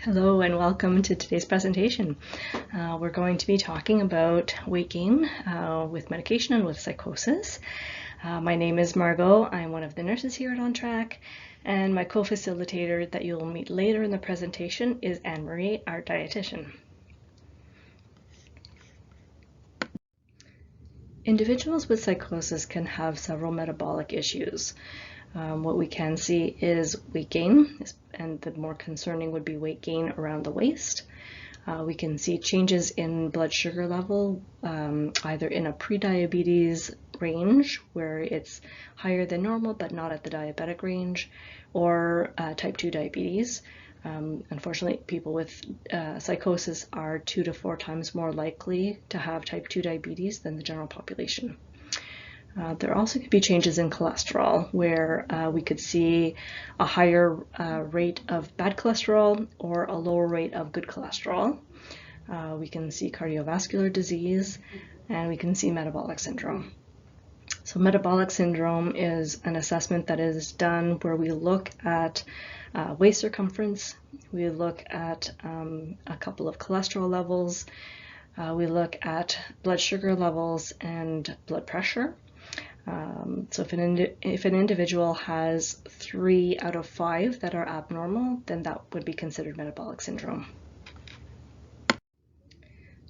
Hello and welcome to today's presentation. We're going to be talking about weight gain with medication and with psychosis. My name is Margo. I'm one of the nurses here at On Track, and my co-facilitator that you'll meet later in the presentation is Anne-Marie, our dietitian. Individuals with psychosis can have several metabolic issues. What we can see is weight gain, and the more concerning would be weight gain around the waist. We can see changes in blood sugar level, either in a pre-diabetes range, where it's higher than normal but not at the diabetic range, or type 2 diabetes. Unfortunately, people with psychosis are 2 to 4 times more likely to have type 2 diabetes than the general population. There also could be changes in cholesterol, where we could see a higher rate of bad cholesterol or a lower rate of good cholesterol. We can see cardiovascular disease, and we can see metabolic syndrome. So metabolic syndrome is an assessment that is done where we look at waist circumference, we look at a couple of cholesterol levels, we look at blood sugar levels and blood pressure. So if an individual has 3 out of 5 that are abnormal, then that would be considered metabolic syndrome.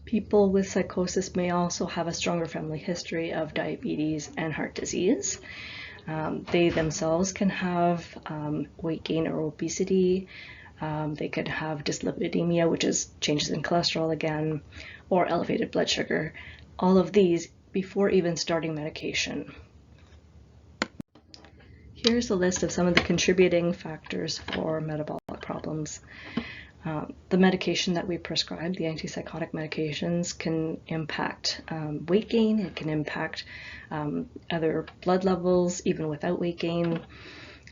People with psychosis may also have a stronger family history of diabetes and heart disease. They themselves can have weight gain or obesity. They could have dyslipidemia, which is changes in cholesterol again, or elevated blood sugar. All of these before even starting medication. Here's a list of some of the contributing factors for metabolic problems. The medication that we prescribe, the antipsychotic medications, can impact weight gain. It can impact other blood levels, even without weight gain.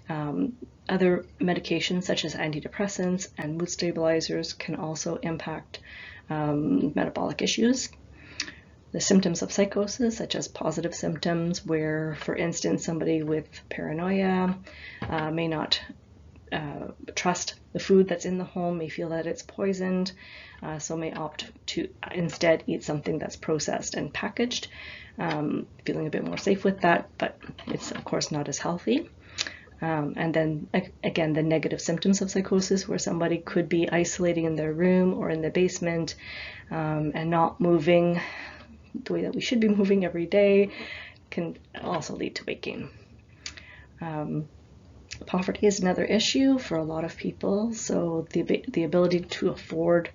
Other medications, such as antidepressants and mood stabilizers, can also impact metabolic issues. The symptoms of psychosis, such as positive symptoms, where, for instance, somebody with paranoia may not trust the food that's in the home, may feel that it's poisoned, so may opt to instead eat something that's processed and packaged, feeling a bit more safe with that, but it's of course not as healthy. And then again, the negative symptoms of psychosis, where somebody could be isolating in their room or in the basement and not moving the way that we should be moving every day, can also lead to weight gain. Poverty is another issue for a lot of people. So the ability to afford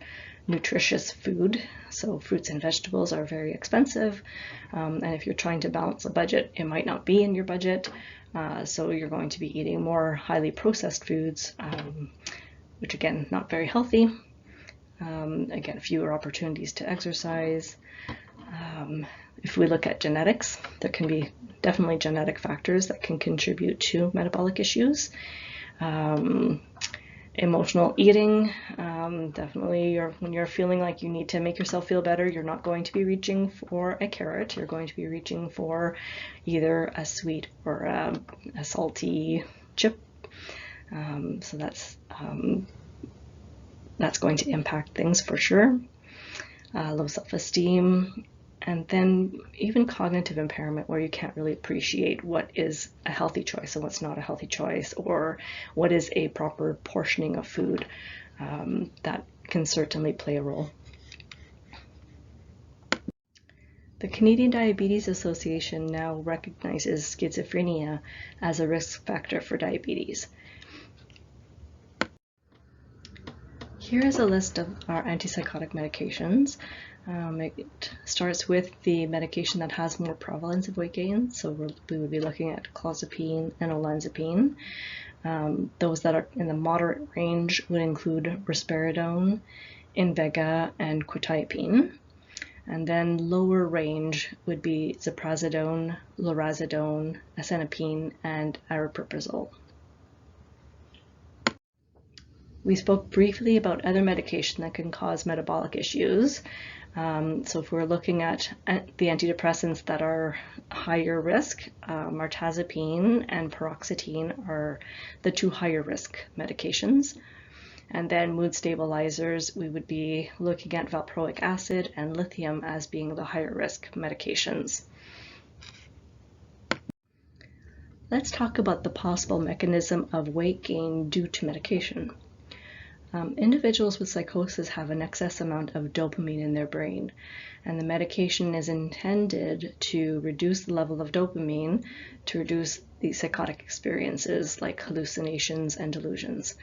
nutritious food, so fruits and vegetables, are very expensive. And if you're trying to balance a budget, it might not be in your budget. So you're going to be eating more highly processed foods, which again, not very healthy. Again, fewer opportunities to exercise. If we look at genetics, there can be definitely genetic factors that can contribute to metabolic issues. Emotional eating, definitely when you're feeling like you need to make yourself feel better, you're not going to be reaching for a carrot. You're going to be reaching for either a sweet or a salty chip. So that's going to impact things for sure. Low self-esteem, and then even cognitive impairment, where you can't really appreciate what is a healthy choice and what's not a healthy choice, or what is a proper portioning of food. That can certainly play a role. The Canadian Diabetes Association now recognizes schizophrenia as a risk factor for diabetes. Here is a list of our antipsychotic medications. It starts with the medication that has more prevalence of weight gain. So we would be looking at clozapine and olanzapine. Those that are in the moderate range would include risperidone, Invega, and quetiapine. And then lower range would be ziprasidone, lorazepam, asenapine, and aripiprazole. We spoke briefly about other medication that can cause metabolic issues. So if we're looking at the antidepressants that are higher risk, mirtazapine and paroxetine are the 2 higher risk medications. And then mood stabilizers, we would be looking at valproic acid and lithium as being the higher risk medications. Let's talk about the possible mechanism of weight gain due to medication. Individuals with psychosis have an excess amount of dopamine in their brain, and the medication is intended to reduce the level of dopamine to reduce the psychotic experiences like hallucinations and delusions.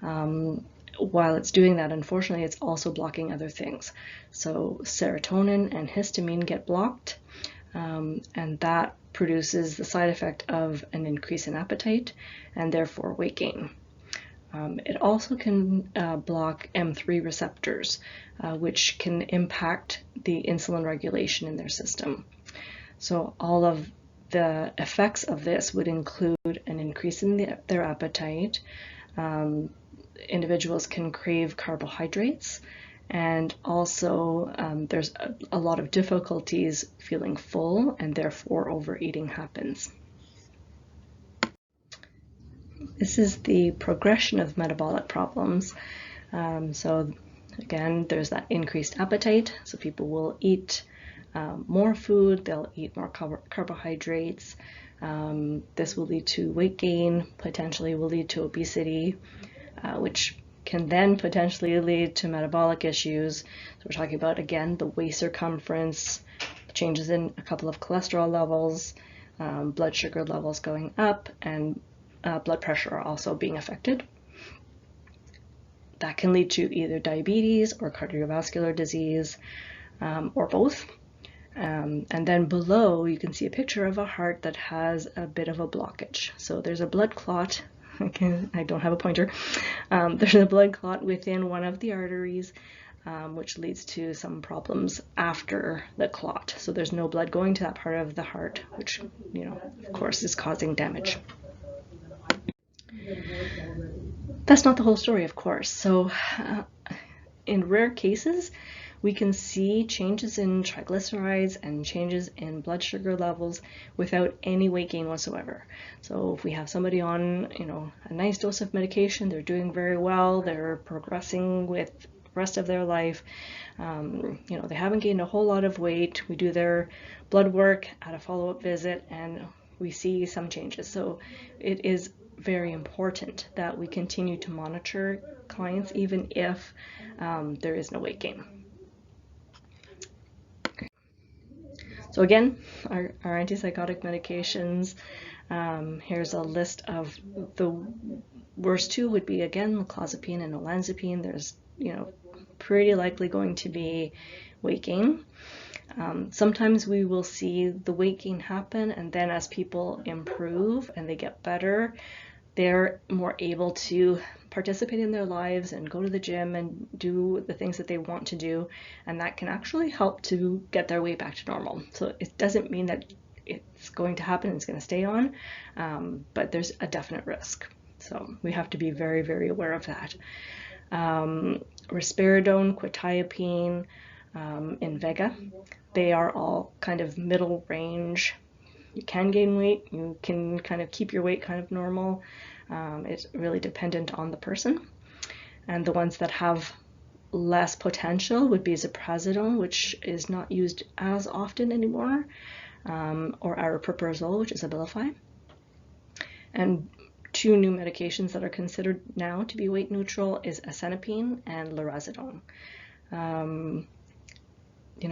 While it's doing that, unfortunately, it's also blocking other things. So serotonin and histamine get blocked, and that produces the side effect of an increase in appetite and therefore weight gain. It also can block M3 receptors, which can impact the insulin regulation in their system. So all of the effects of this would include an increase in their appetite. Individuals can crave carbohydrates, and also there's a lot of difficulties feeling full, and therefore overeating happens. This is the progression of metabolic problems. So again, there's that increased appetite. So people will eat more food, they'll eat more carbohydrates. This will lead to weight gain, potentially will lead to obesity, which can then potentially lead to metabolic issues. So we're talking about, again, the waist circumference, changes in a couple of cholesterol levels, blood sugar levels going up, and blood pressure also being affected. That can lead to either diabetes or cardiovascular disease, or both. And then below, you can see a picture of a heart that has a bit of a blockage. So there's a blood clot. I don't have a pointer. There's a blood clot within one of the arteries, which leads to some problems after the clot. So there's no blood going to that part of the heart, which, of course, is causing damage. That's not the whole story, of course. So in rare cases, we can see changes in triglycerides and changes in blood sugar levels without any weight gain whatsoever. So if we have somebody on, a nice dose of medication, they're doing very well, they're progressing with the rest of their life, they haven't gained a whole lot of weight, we do their blood work at a follow-up visit, and we see some changes. So it is very important that we continue to monitor clients even if there is no weight gain. So again, our antipsychotic medications, here's a list of the worst two would be, again, clozapine and olanzapine. There's, pretty likely going to be weight gain. Sometimes we will see the weight gain happen, and then as people improve and they get better, they're more able to participate in their lives and go to the gym and do the things that they want to do, and that can actually help to get their weight back to normal. So it doesn't mean that it's going to happen and it's going to stay on, but there's a definite risk. So we have to be very, very aware of that. Risperidone, quetiapine, Invega, they are all kind of middle range. You can gain weight, you can kind of keep your weight kind of normal. It's really dependent on the person. And the ones that have less potential would be ziprasidone, which is not used as often anymore, or aripiprazole, which is Abilify. And two new medications that are considered now to be weight neutral is asenapine and lorazepam.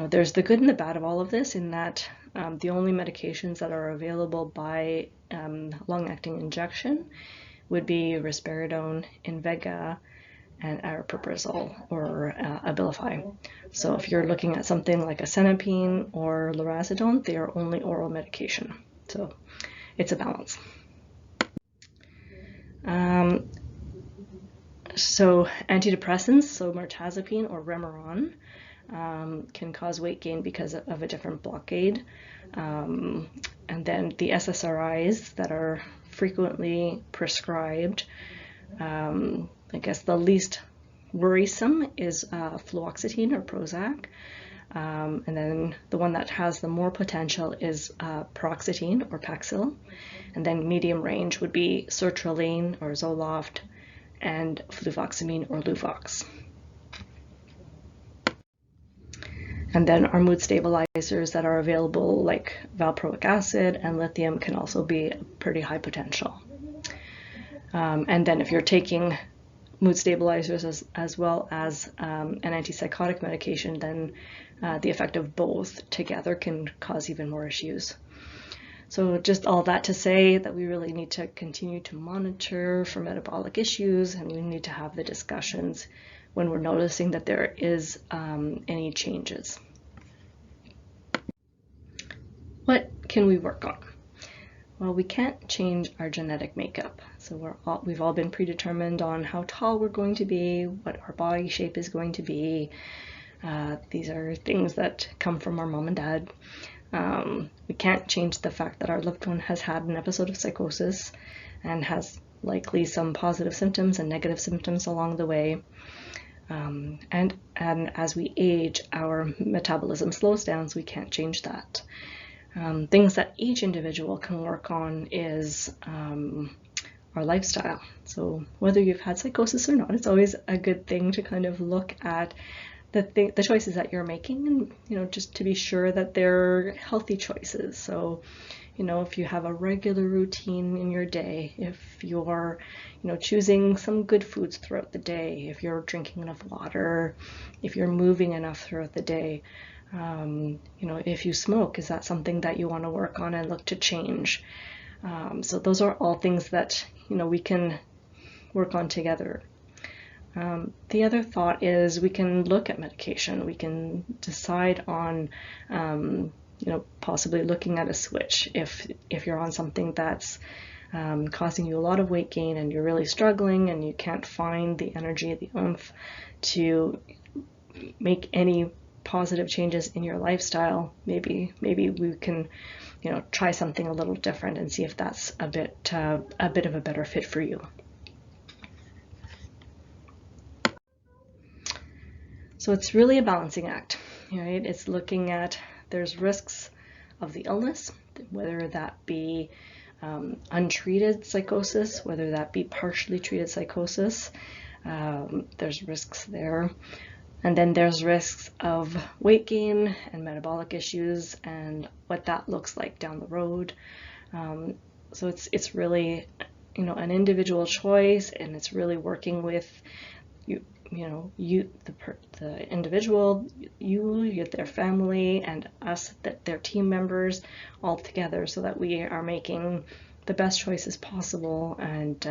There's the good and the bad of all of this in that the only medications that are available by long-acting injection would be risperidone, Invega, and aripiprazole or Abilify. So if you're looking at something like asenapine or lorazepam, they are only oral medication. So it's a balance. So antidepressants, so mirtazapine or Remeron, can cause weight gain because of a different blockade. And then the SSRIs that are frequently prescribed, I guess the least worrisome is fluoxetine or Prozac. And then the one that has the more potential is paroxetine or Paxil. And then medium range would be sertraline or Zoloft and fluvoxamine or Luvox. And then our mood stabilizers that are available, like valproic acid and lithium, can also be pretty high potential. And then if you're taking mood stabilizers as well as an antipsychotic medication, then the effect of both together can cause even more issues. So just all that to say that we really need to continue to monitor for metabolic issues, and we need to have the discussions when we're noticing that there is any changes. What can we work on? Well, we can't change our genetic makeup. So we've all been predetermined on how tall we're going to be, what our body shape is going to be. These are things that come from our mom and dad. We can't change the fact that our loved one has had an episode of psychosis and has likely some positive symptoms and negative symptoms along the way. And as we age, our metabolism slows down, so we can't change that. Things that each individual can work on is our lifestyle. So whether you've had psychosis or not, it's always a good thing to kind of look at the choices that you're making, and just to be sure that they're healthy choices. So if you have a regular routine in your day, if you're choosing some good foods throughout the day, if you're drinking enough water, if you're moving enough throughout the day, if you smoke, is that something that you want to work on and look to change? So those are all things that we can work on together. The other thought is we can look at medication. We can decide on possibly looking at a switch if you're on something that's causing you a lot of weight gain and you're really struggling and you can't find the energy, the oomph to make any positive changes in your lifestyle. Maybe we can try something a little different and see if that's a bit of a better fit for you. So it's really a balancing act, right? It's looking at, there's risks of the illness, whether that be untreated psychosis, whether that be partially treated psychosis. There's risks there. And then there's risks of weight gain and metabolic issues and what that looks like down the road. So it's really, an individual choice, and it's really working with the individual, you, their family, and us, their team members, all together, so that we are making the best choices possible, and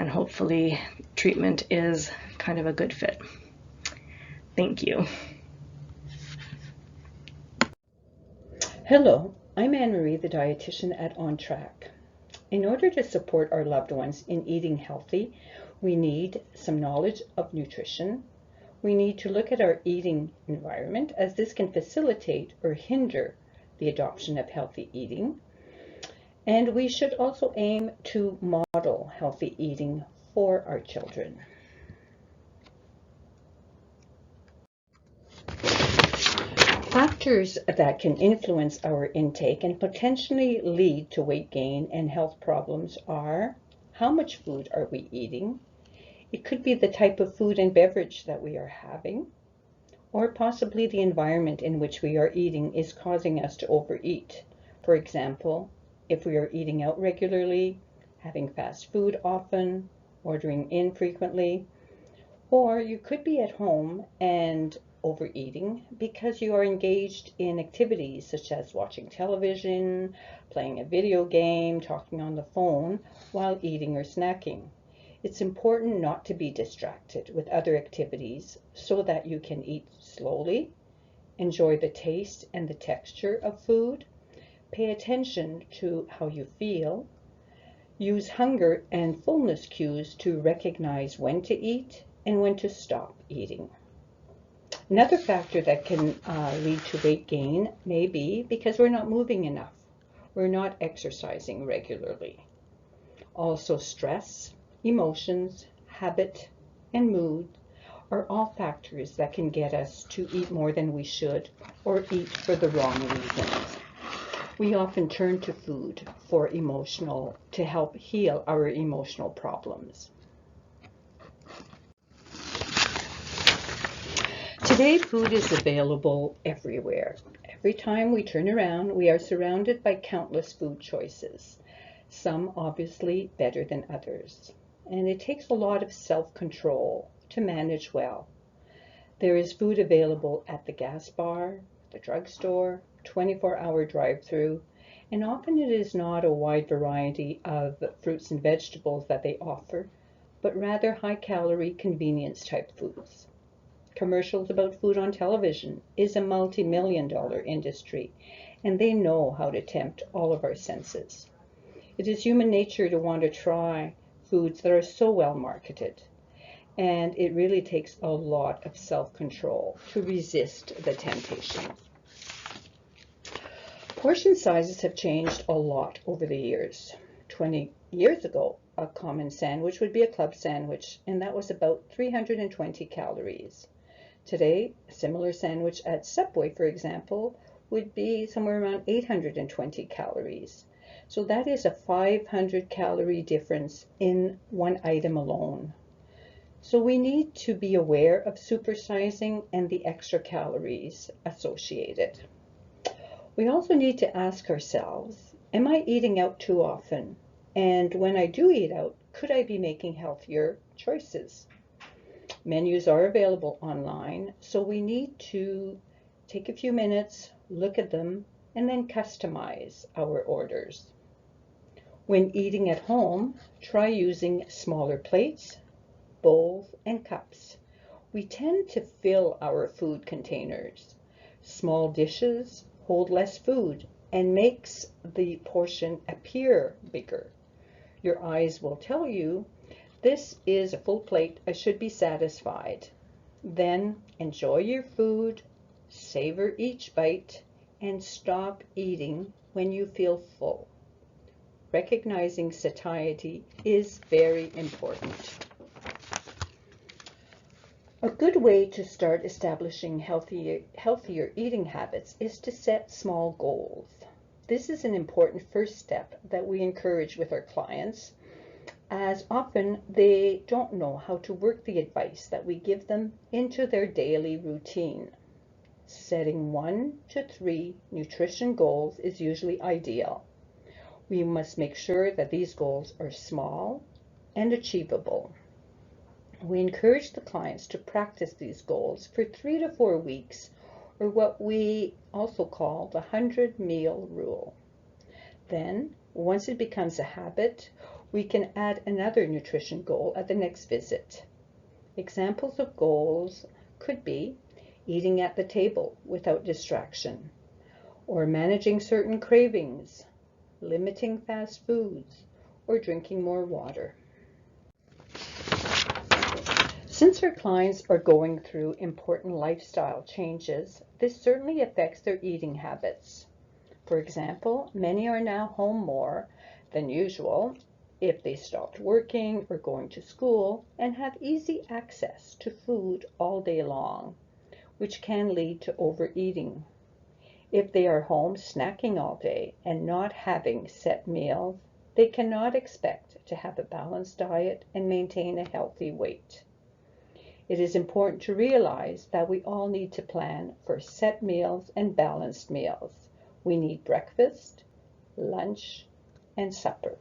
hopefully treatment is kind of a good fit. Thank you. Hello, I'm Anne-Marie, the dietitian at On Track. In order to support our loved ones in eating healthy, we need some knowledge of nutrition. We need to look at our eating environment, as this can facilitate or hinder the adoption of healthy eating. And we should also aim to model healthy eating for our children. Factors that can influence our intake and potentially lead to weight gain and health problems are: how much food are we eating? It could be the type of food and beverage that we are having, or possibly the environment in which we are eating is causing us to overeat. For example, if we are eating out regularly, having fast food often, ordering in frequently, or you could be at home and overeating because you are engaged in activities such as watching television, playing a video game, talking on the phone while eating or snacking. It's important not to be distracted with other activities so that you can eat slowly, enjoy the taste and the texture of food, pay attention to how you feel, use hunger and fullness cues to recognize when to eat and when to stop eating. Another factor that can lead to weight gain may be because we're not moving enough. We're not exercising regularly. Also, stress, emotions, habit, and mood are all factors that can get us to eat more than we should or eat for the wrong reasons. We often turn to food to help heal our emotional problems. Today, food is available everywhere. Every time we turn around, we are surrounded by countless food choices, some obviously better than others. And it takes a lot of self-control to manage well. There is food available at the gas bar, the drugstore, 24-hour drive-through, and often it is not a wide variety of fruits and vegetables that they offer, but rather high-calorie convenience-type foods. Commercials about food on television is a multi-million-dollar industry, and they know how to tempt all of our senses. It is human nature to want to try foods that are so well marketed, and it really takes a lot of self-control to resist the temptation. Portion sizes have changed a lot over the years. 20 years ago, a common sandwich would be a club sandwich, and that was about 320 calories. Today, a similar sandwich at Subway, for example, would be somewhere around 820 calories. So that is a 500 calorie difference in one item alone. So we need to be aware of supersizing and the extra calories associated. We also need to ask ourselves, am I eating out too often? And when I do eat out, could I be making healthier choices? Menus are available online, so we need to take a few minutes, look at them, and then customize our orders. When eating at home, try using smaller plates, bowls, and cups. We tend to fill our food containers. Small dishes hold less food and makes the portion appear bigger. Your eyes will tell you, this is a full plate, I should be satisfied. Then enjoy your food, savor each bite, and stop eating when you feel full. Recognizing satiety is very important. A good way to start establishing healthier eating habits is to set small goals. This is an important first step that we encourage with our clients, as often they don't know how to work the advice that we give them into their daily routine. Setting 1 to 3 nutrition goals is usually ideal. We must make sure that these goals are small and achievable. We encourage the clients to practice these goals for 3 to 4 weeks, or what we also call the 100-meal rule. Then, once it becomes a habit, we can add another nutrition goal at the next visit. Examples of goals could be eating at the table without distraction, or managing certain cravings, limiting fast foods, or drinking more water. Since our clients are going through important lifestyle changes, this certainly affects their eating habits. For example, many are now home more than usual if they stopped working or going to school and have easy access to food all day long, which can lead to overeating. If they are home snacking all day and not having set meals, they cannot expect to have a balanced diet and maintain a healthy weight. It is important to realize that we all need to plan for set meals and balanced meals. We need breakfast, lunch, and supper.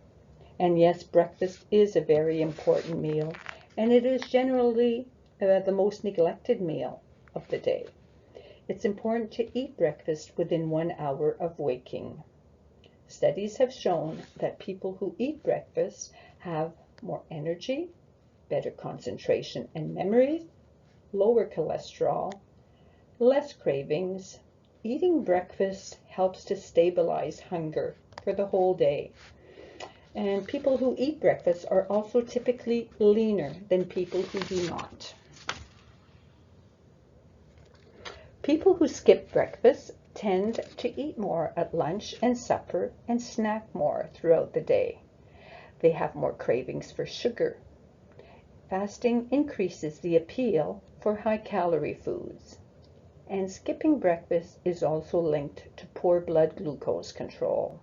And yes, breakfast is a very important meal, and it is generally the most neglected meal of the day. It's important to eat breakfast within 1 hour of waking. Studies have shown that people who eat breakfast have more energy, better concentration and memory, lower cholesterol, less cravings. Eating breakfast helps to stabilize hunger for the whole day. And people who eat breakfast are also typically leaner than people who do not. People who skip breakfast tend to eat more at lunch and supper and snack more throughout the day. They have more cravings for sugar. Fasting increases the appeal for high-calorie foods. And skipping breakfast is also linked to poor blood glucose control.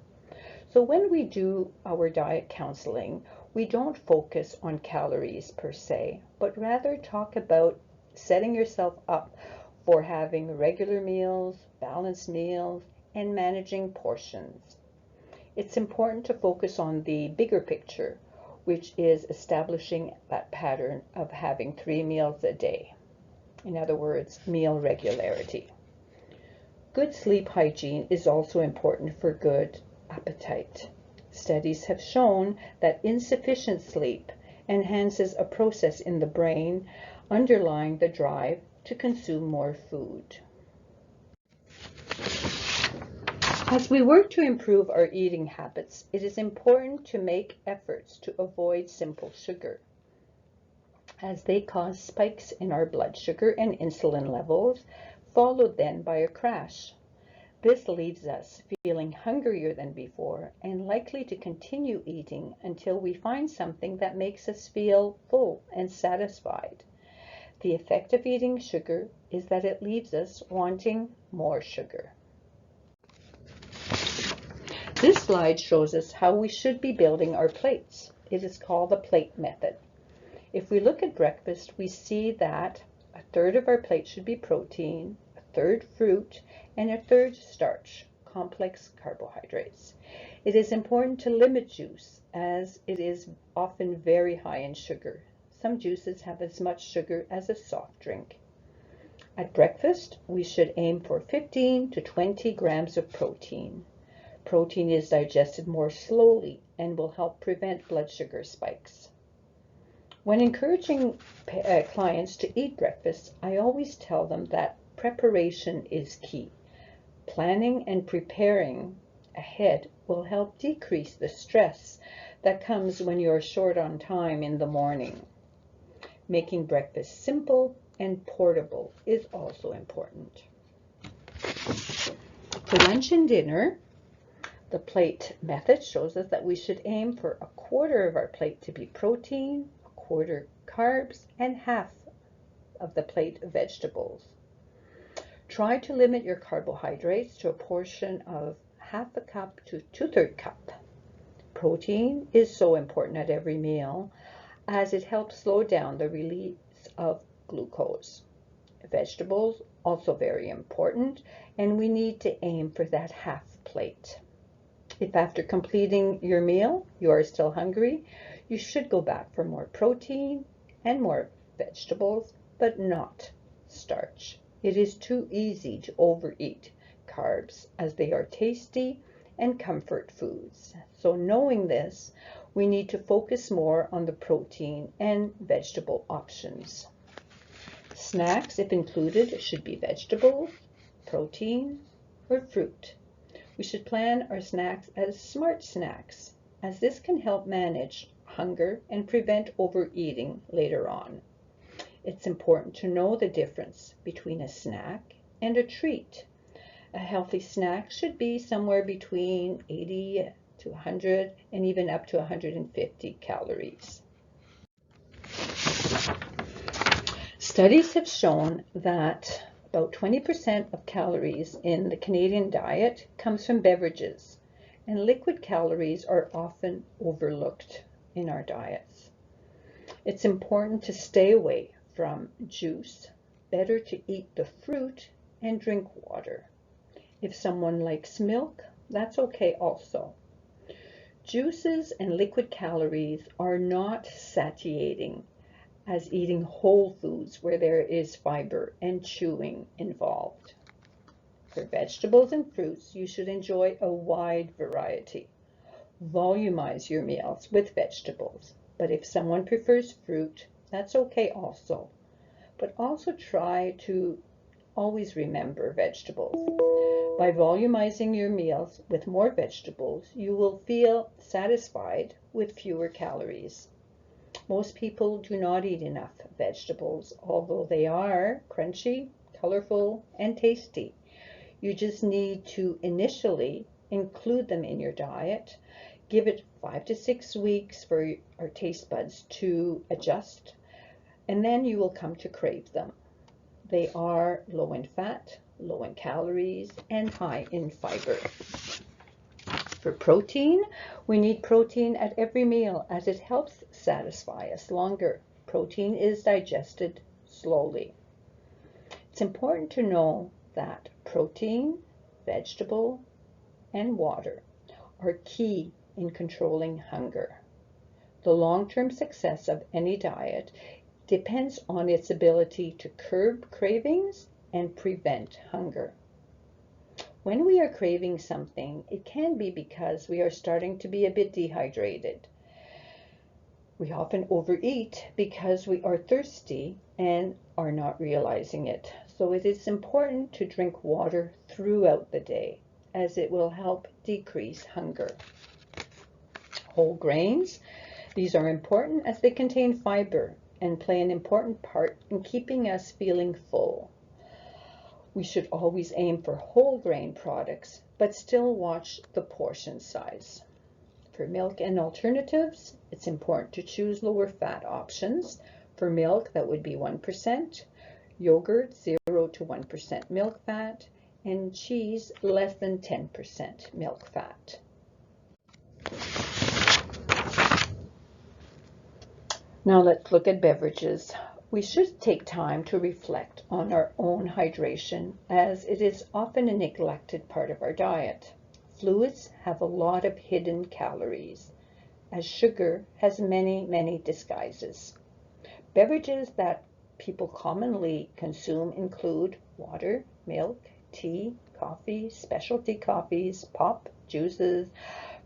So when we do our diet counseling, we don't focus on calories per se, but rather talk about setting yourself up for having regular meals, balanced meals, and managing portions. It's important to focus on the bigger picture, which is establishing that pattern of having 3 meals a day. In other words, meal regularity. Good sleep hygiene is also important for good appetite. Studies have shown that insufficient sleep enhances a process in the brain underlying the drive to consume more food. As we work to improve our eating habits, it is important to make efforts to avoid simple sugar, as they cause spikes in our blood sugar and insulin levels, followed then by a crash. This leaves us feeling hungrier than before and likely to continue eating until we find something that makes us feel full and satisfied. The effect of eating sugar is that it leaves us wanting more sugar. This slide shows us how we should be building our plates. It is called the plate method. If we look at breakfast, we see that a third of our plate should be protein, a third fruit, and a third starch, complex carbohydrates. It is important to limit juice, as it is often very high in sugar. Some juices have as much sugar as a soft drink. At breakfast, we should aim for 15 to 20 grams of protein. Protein is digested more slowly and will help prevent blood sugar spikes. When encouraging clients to eat breakfast, I always tell them that preparation is key. Planning and preparing ahead will help decrease the stress that comes when you're short on time in the morning. Making breakfast simple and portable is also important. For lunch and dinner, the plate method shows us that we should aim for a quarter of our plate to be protein, a quarter carbs, and half of the plate vegetables. Try to limit your carbohydrates to a portion of half a cup to 2/3 cup. Protein is so important at every meal as it helps slow down the release of glucose. Vegetables also very important, and we need to aim for that half plate. If after completing your meal you are still hungry, you should go back for more protein and more vegetables, but not starch. It is too easy to overeat carbs as they are tasty and comfort foods. So knowing this, we need to focus more on the protein and vegetable options. Snacks, if included, should be vegetables, protein, or fruit. We should plan our snacks as smart snacks, as this can help manage hunger and prevent overeating later on. It's important to know the difference between a snack and a treat. A healthy snack should be somewhere between 80 to 100 and even up to 150 calories. Studies have shown that about 20% of calories in the Canadian diet comes from beverages, and liquid calories are often overlooked in our diets. It's important to stay away from juice, better to eat the fruit and drink water. If someone likes milk, that's okay also. Juices and liquid calories are not satiating as eating whole foods where there is fiber and chewing involved. For vegetables and fruits, you should enjoy a wide variety. Volumize your meals with vegetables, but if someone prefers fruit, that's okay also. But also try to always remember vegetables. By volumizing your meals with more vegetables, you will feel satisfied with fewer calories. Most people do not eat enough vegetables, although they are crunchy, colorful, and tasty. You just need to initially include them in your diet. Give it 5 to 6 weeks for our taste buds to adjust, and then you will come to crave them. They are low in fat, low in calories, and high in fiber. For protein, we need protein at every meal as it helps satisfy us longer. Protein is digested slowly. It's important to know that protein, vegetable, and water are key in controlling hunger. The long-term success of any diet depends on its ability to curb cravings and prevent hunger. When we are craving something, it can be because we are starting to be a bit dehydrated. We often overeat because we are thirsty and are not realizing it. So it is important to drink water throughout the day, as it will help decrease hunger. Whole grains, these are important as they contain fiber and play an important part in keeping us feeling full. We should always aim for whole grain products, but still watch the portion size. For milk and alternatives, it's important to choose lower fat options. For milk, that would be 1%, yogurt 0 to 1% milk fat, and cheese less than 10% milk fat. Now let's look at beverages. We should take time to reflect on our own hydration, as it is often a neglected part of our diet. Fluids have a lot of hidden calories, as sugar has many disguises. Beverages that people commonly consume include water, milk, tea, coffee, specialty coffees, pop, juices,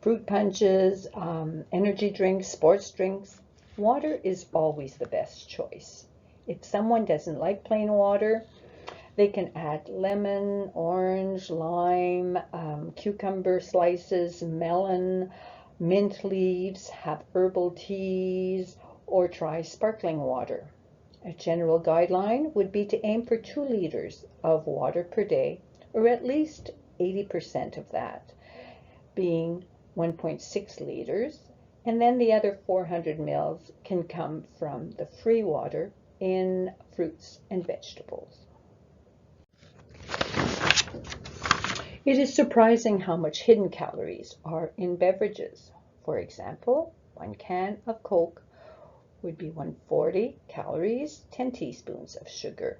fruit punches, energy drinks, sports drinks. Water is always the best choice. If someone doesn't like plain water, they can add lemon, orange, lime, cucumber slices, melon, mint leaves, have herbal teas, or try sparkling water. A general guideline would be to aim for 2 liters of water per day, or at least 80% of that, being 1.6 liters, and then the other 400 mils can come from the free water in fruits and vegetables. It is surprising how much hidden calories are in beverages. For example, 1 can of Coke would be 140 calories, 10 teaspoons of sugar.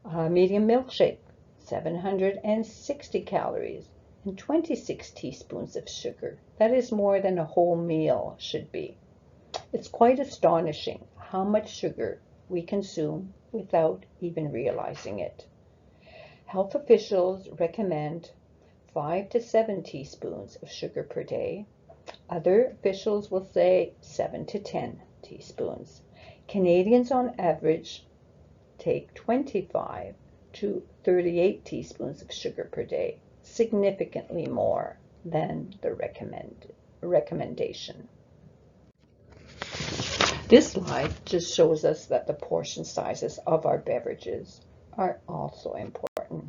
A medium milkshake, 760 calories, and 26 teaspoons of sugar. That is more than a whole meal should be. It's quite astonishing how much sugar we consume without even realizing it. Health officials recommend 5 to 7 teaspoons of sugar per day. Other officials will say 7 to 10 teaspoons. Canadians on average take 25 to 38 teaspoons of sugar per day, significantly more than the recommendation. This slide just shows us that the portion sizes of our beverages are also important.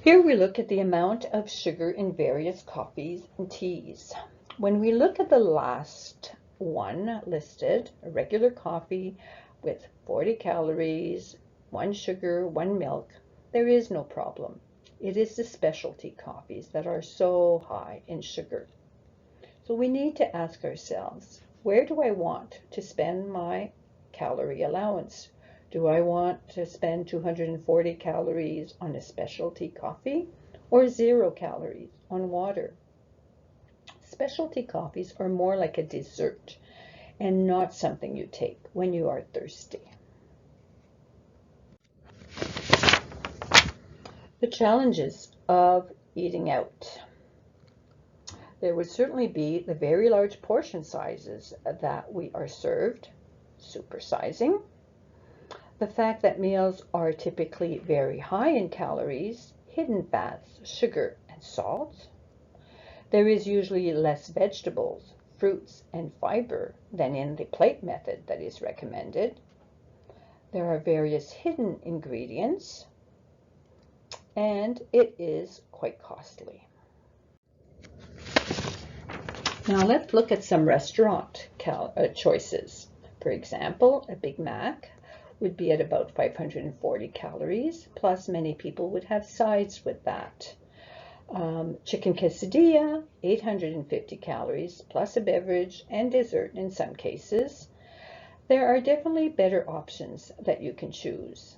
Here we look at the amount of sugar in various coffees and teas. When we look at the last one listed, a regular coffee with 40 calories, 1 sugar, 1 milk, there is no problem. It is the specialty coffees that are so high in sugar. So we need to ask ourselves, where do I want to spend my calorie allowance? Do I want to spend 240 calories on a specialty coffee or 0 calories on water? Specialty coffees are more like a dessert and not something you take when you are thirsty. The challenges of eating out. There would certainly be the very large portion sizes that we are served, supersizing. The fact that meals are typically very high in calories, hidden fats, sugar, and salt. There is usually less vegetables, fruits, and fiber than in the plate method that is recommended. There are various hidden ingredients, and it is quite costly. Now let's look at some restaurant choices. For example, a Big Mac would be at about 540 calories, plus many people would have sides with that. Chicken quesadilla, 850 calories, plus a beverage and dessert in some cases. There are definitely better options that you can choose.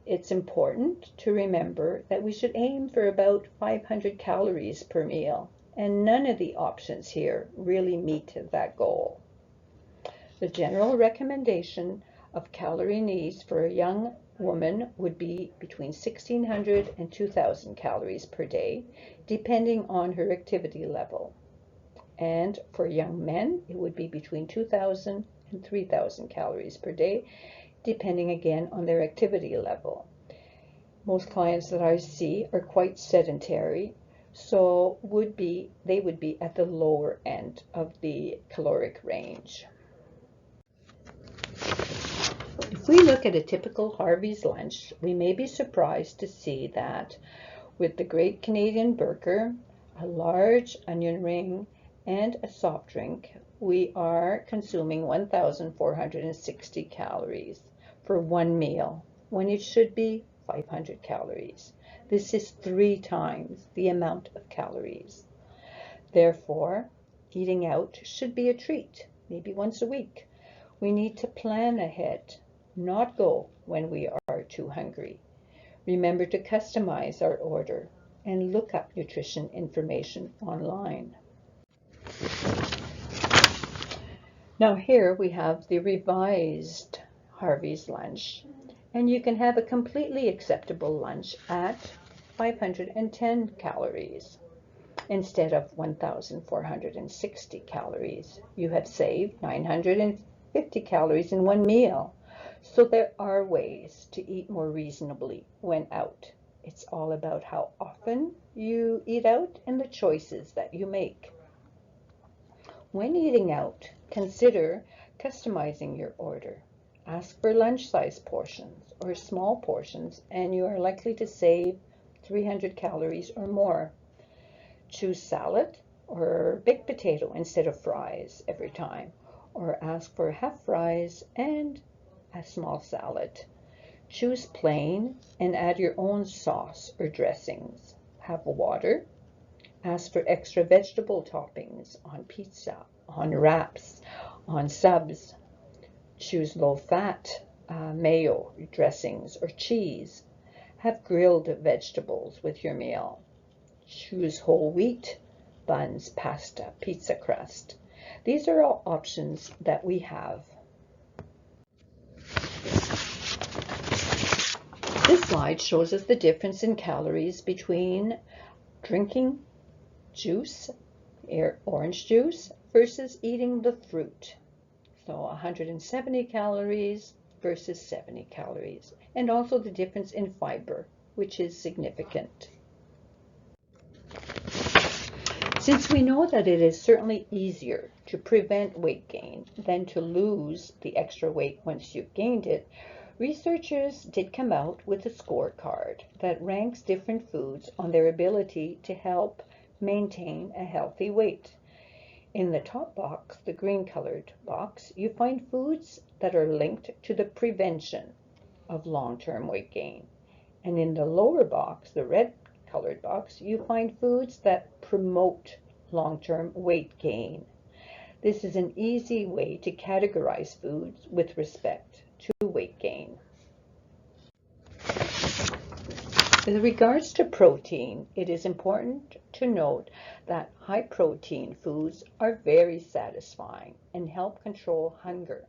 It's important to remember that we should aim for about 500 calories per meal, and none of the options here really meet that goal. The general recommendation of calorie needs for a young woman would be between 1,600 and 2,000 calories per day, depending on her activity level. And for young men, it would be between 2,000 and 3,000 calories per day, depending again on their activity level. Most clients that I see are quite sedentary, so they would be at the lower end of the caloric range. If we look at a typical Harvey's lunch, we may be surprised to see that with the Great Canadian Burger, a large onion ring, and a soft drink, we are consuming 1,460 calories for one meal, when it should be 500 calories. This is 3 times the amount of calories. Therefore, eating out should be a treat, maybe once a week. We need to plan ahead, not go when we are too hungry. Remember to customize our order and look up nutrition information online. Now here we have the revised Harvey's lunch, and you can have a completely acceptable lunch at 510 calories instead of 1,460 calories. You have saved 950 calories in one meal. So there are ways to eat more reasonably when out. It's all about how often you eat out and the choices that you make. When eating out, consider customizing your order. Ask for lunch-size portions or small portions, and you are likely to save 300 calories or more. Choose salad or baked potato instead of fries every time, or ask for half fries and a small salad. Choose plain and add your own sauce or dressings. Have water. Ask for extra vegetable toppings on pizza, on wraps, on subs. Choose low-fat mayo dressings or cheese. Have grilled vegetables with your meal. Choose whole wheat, buns, pasta, pizza crust. These are all options that we have. This slide shows us the difference in calories between drinking juice, orange juice, versus eating the fruit. So 170 calories versus 70 calories. And also the difference in fiber, which is significant. Since we know that it is certainly easier to prevent weight gain than to lose the extra weight once you've gained it, researchers did come out with a scorecard that ranks different foods on their ability to help maintain a healthy weight. In the top box, the green-colored box, you find foods that are linked to the prevention of long-term weight gain. And in the lower box, the red-colored box, you find foods that promote long-term weight gain. This is an easy way to categorize foods with respect to weight gain. With regards to protein, it is important to note that high-protein foods are very satisfying and help control hunger.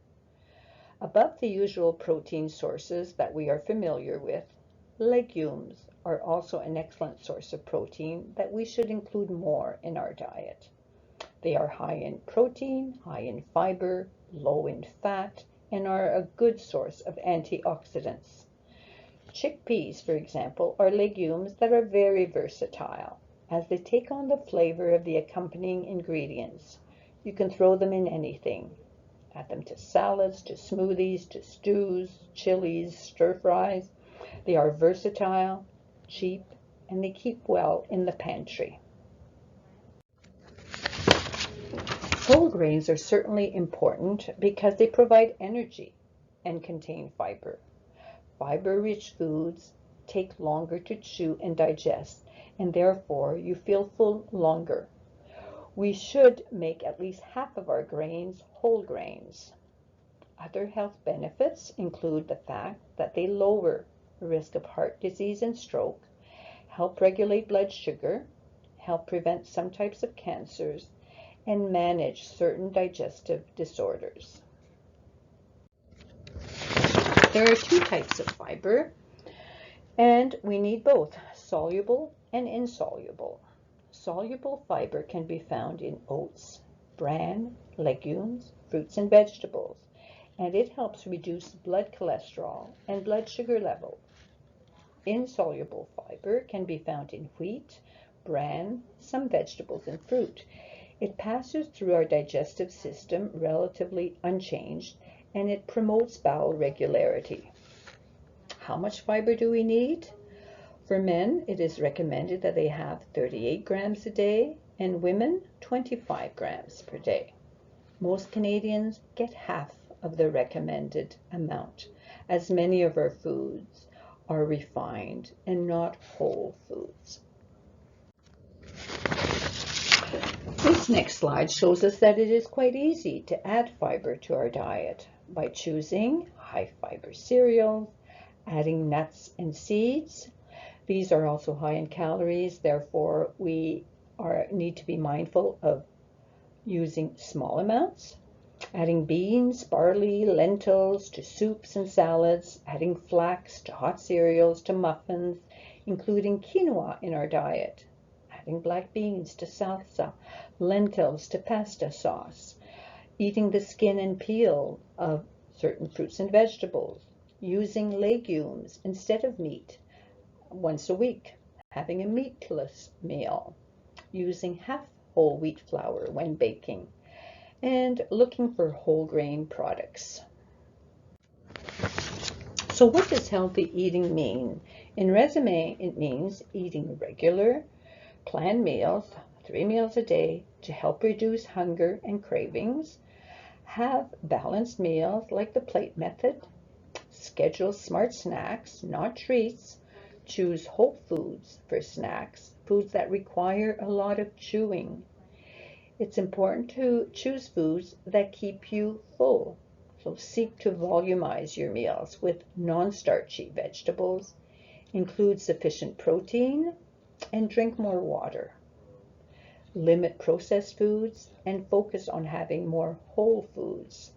Above the usual protein sources that we are familiar with, legumes are also an excellent source of protein that we should include more in our diet. They are high in protein, high in fiber, low in fat, and are a good source of antioxidants. Chickpeas, for example, are legumes that are very versatile, as they take on the flavor of the accompanying ingredients. You can throw them in anything. Add them to salads, to smoothies, to stews, chilies, stir-fries. They are versatile, cheap, and they keep well in the pantry. Whole grains are certainly important because they provide energy and contain fiber. Fiber-rich foods take longer to chew and digest, and therefore you feel full longer. We should make at least half of our grains whole grains. Other health benefits include the fact that they lower the risk of heart disease and stroke, help regulate blood sugar, help prevent some types of cancers, and manage certain digestive disorders. There are two types of fiber, and we need both, soluble and insoluble. Soluble fiber can be found in oats, bran, legumes, fruits, and vegetables, and it helps reduce blood cholesterol and blood sugar levels. Insoluble fiber can be found in wheat, bran, some vegetables, and fruit. It passes through our digestive system relatively unchanged, and it promotes bowel regularity. How much fiber do we need? For men, it is recommended that they have 38 grams a day, and women 25 grams per day. Most Canadians get half of the recommended amount, as many of our foods are refined and not whole foods. This next slide shows us that it is quite easy to add fiber to our diet by choosing high fiber cereals, adding nuts and seeds. These are also high in calories, therefore we need to be mindful of using small amounts. Adding beans, barley, lentils to soups and salads, adding flax to hot cereals, to muffins, including quinoa in our diet, adding black beans to salsa, lentils to pasta sauce, eating the skin and peel of certain fruits and vegetables, using legumes instead of meat once a week, having a meatless meal, using half whole wheat flour when baking, and looking for whole grain products. So what does healthy eating mean? In resume, it means eating regular, planned meals, 3 meals a day, to help reduce hunger and cravings. Have balanced meals like the plate method. Schedule smart snacks, not treats. Choose whole foods for snacks, foods that require a lot of chewing. It's important to choose foods that keep you full. So seek to volumize your meals with non-starchy vegetables, include sufficient protein, and drink more water. Limit processed foods and focus on having more whole foods.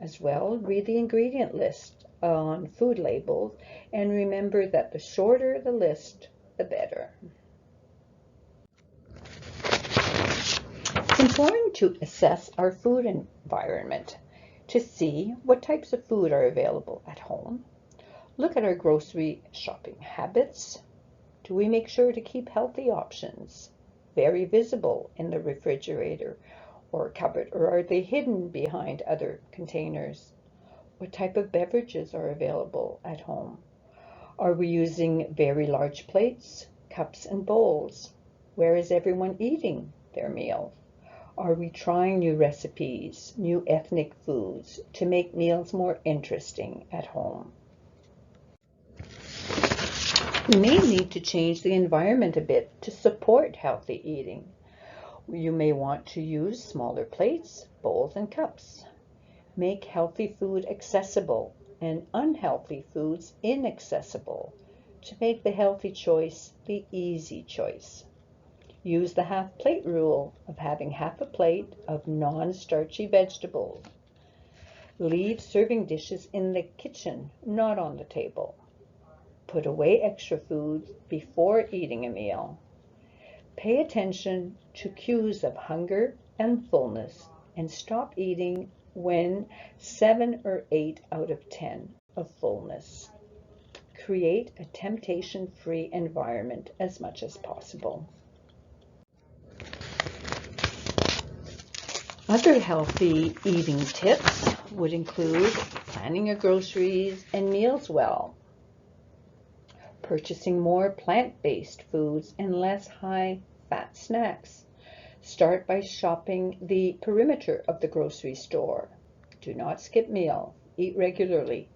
As well, read the ingredient list on food labels and remember that the shorter the list, the better. It's important to assess our food environment to see what types of food are available at home. Look at our grocery shopping habits. Do we make sure to keep healthy options very visible in the refrigerator or cupboard, or are they hidden behind other containers? What type of beverages are available at home? Are we using very large plates, cups, and bowls? Where is everyone eating their meals? Are we trying new recipes, new ethnic foods to make meals more interesting at home? We may need to change the environment a bit to support healthy eating. You may want to use smaller plates, bowls, and cups. Make healthy food accessible and unhealthy foods inaccessible to make the healthy choice the easy choice. Use the half plate rule of having half a plate of non-starchy vegetables. Leave serving dishes in the kitchen, not on the table. Put away extra foods before eating a meal. Pay attention to cues of hunger and fullness and stop eating when 7 or 8 out of 10 of fullness. Create a temptation-free environment as much as possible. Other healthy eating tips would include planning your groceries and meals well, purchasing more plant-based foods and less high-fat snacks. Start by shopping the perimeter of the grocery store. Do not skip meals. Eat regularly.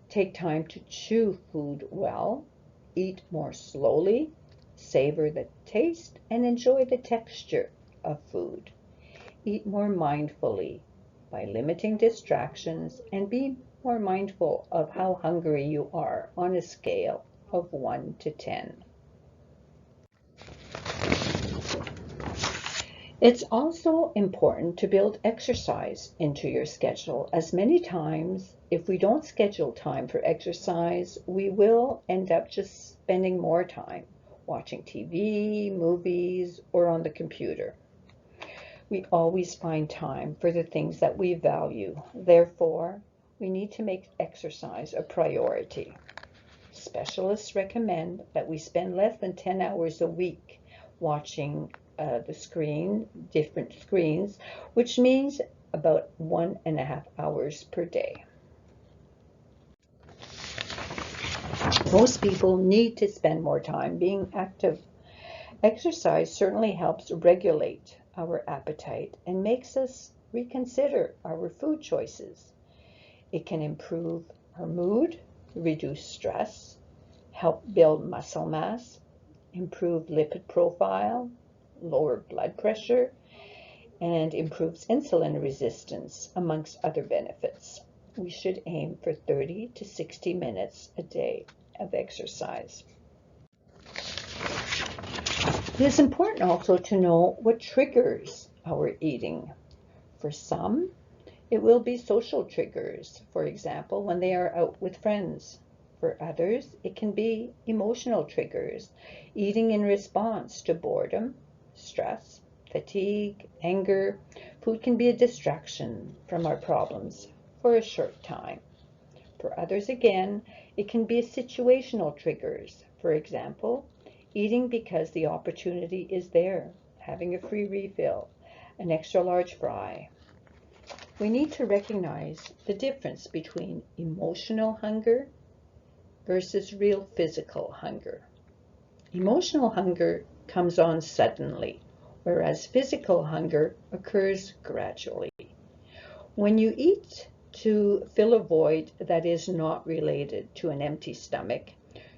Take time to chew food well. Eat more slowly. Savor the taste and enjoy the texture of food. Eat more mindfully. by limiting distractions and be more mindful of how hungry you are on a scale of 1 to 10. It's also important to build exercise into your schedule, as many times if we don't schedule time for exercise, we will end up just spending more time watching TV, movies, or on the computer. We always find time for the things that we value. Therefore, we need to make exercise a priority. Specialists recommend that we spend less than 10 hours a week watching different screens, which means about 1.5 hours per day. Most people need to spend more time being active. Exercise certainly helps regulate our appetite and makes us reconsider our food choices. It can improve our mood, reduce stress, help build muscle mass, improve lipid profile, lower blood pressure, and improves insulin resistance, amongst other benefits. We should aim for 30 to 60 minutes a day of exercise. It is important also to know what triggers our eating. For some, it will be social triggers, for example, when they are out with friends. For others, it can be emotional triggers, eating in response to boredom, stress, fatigue, anger. Food can be a distraction from our problems for a short time. For others again, it can be situational triggers. For example, eating because the opportunity is there, having a free refill, an extra large fry. We need to recognize the difference between emotional hunger versus real physical hunger. Emotional hunger comes on suddenly, whereas physical hunger occurs gradually. When you eat to fill a void that is not related to an empty stomach,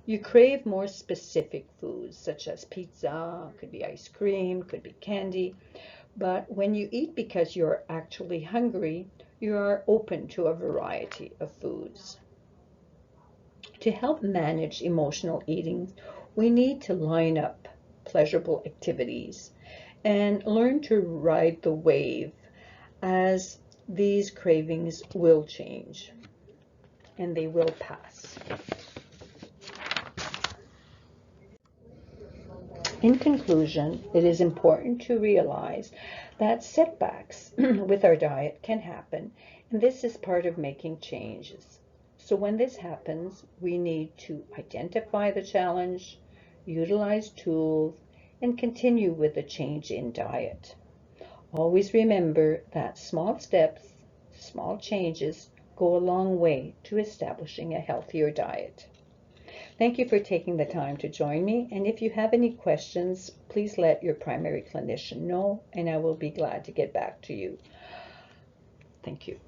you crave more specific foods such as pizza, could be ice cream, could be candy. But when you eat because you're actually hungry, you are open to a variety of foods. To help manage emotional eating, we need to line up pleasurable activities and learn to ride the wave, as these cravings will change and they will pass. In conclusion, it is important to realize that setbacks with our diet can happen, and this is part of making changes. So when this happens, we need to identify the challenge, utilize tools, and continue with the change in diet. Always remember that small steps, small changes go a long way to establishing a healthier diet. Thank you for taking the time to join me, and if you have any questions, please let your primary clinician know, and I will be glad to get back to you. Thank you.